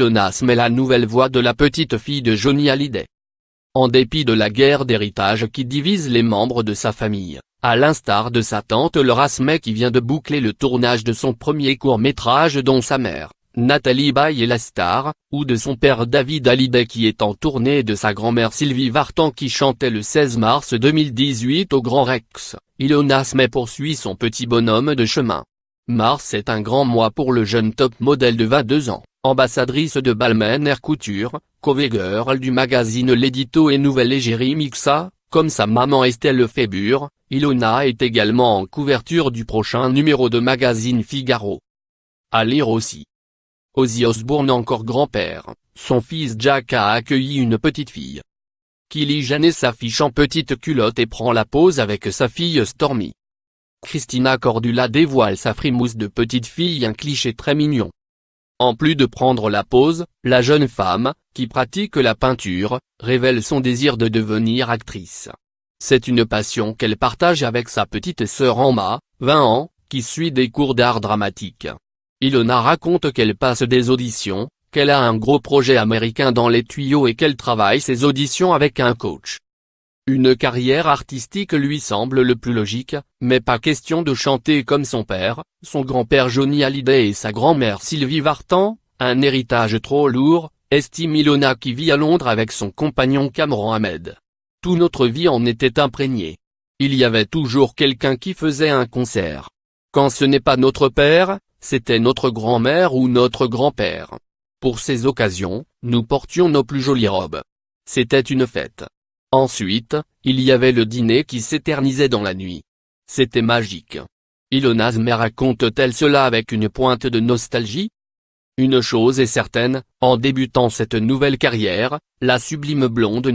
Ilona Asme est la nouvelle voix de la petite fille de Johnny Hallyday. En dépit de la guerre d'héritage qui divise les membres de sa famille, à l'instar de sa tante Laura Asme qui vient de boucler le tournage de son premier court-métrage dont sa mère, Nathalie Baye est la star, ou de son père David Hallyday qui est en tournée et de sa grand-mère Sylvie Vartan qui chantait le 16 mars 2018 au Grand Rex, Ilona Asme poursuit son petit bonhomme de chemin. Mars est un grand mois pour le jeune top modèle de 22 ans, ambassadrice de Balmain Air Couture, cover girl du magazine L'Édito et Nouvelle Égérie Mixa, comme sa maman Estelle Fébure. Ilona est également en couverture du prochain numéro de magazine Figaro. À lire aussi. Ozzy Osbourne encore grand-père, son fils Jack a accueilli une petite fille. Kylie Jenner s'affiche en petite culotte et prend la pose avec sa fille Stormy. Christina Cordula dévoile sa frimousse de petite fille, un cliché très mignon. En plus de prendre la pose, la jeune femme, qui pratique la peinture, révèle son désir de devenir actrice. C'est une passion qu'elle partage avec sa petite sœur Emma, 20 ans, qui suit des cours d'art dramatique. Ilona raconte qu'elle passe des auditions, qu'elle a un gros projet américain dans les tuyaux et qu'elle travaille ses auditions avec un coach. Une carrière artistique lui semble le plus logique, mais pas question de chanter comme son père, son grand-père Johnny Hallyday et sa grand-mère Sylvie Vartan, un héritage trop lourd, estime Ilona qui vit à Londres avec son compagnon Cameron Ahmed. Toute notre vie en était imprégnée. Il y avait toujours quelqu'un qui faisait un concert. Quand ce n'est pas notre père, c'était notre grand-mère ou notre grand-père. Pour ces occasions, nous portions nos plus jolies robes. C'était une fête. Ensuite, il y avait le dîner qui s'éternisait dans la nuit. C'était magique. Ilona Asme raconte-t-elle cela avec une pointe de nostalgie? Une chose est certaine, en débutant cette nouvelle carrière, la sublime blonde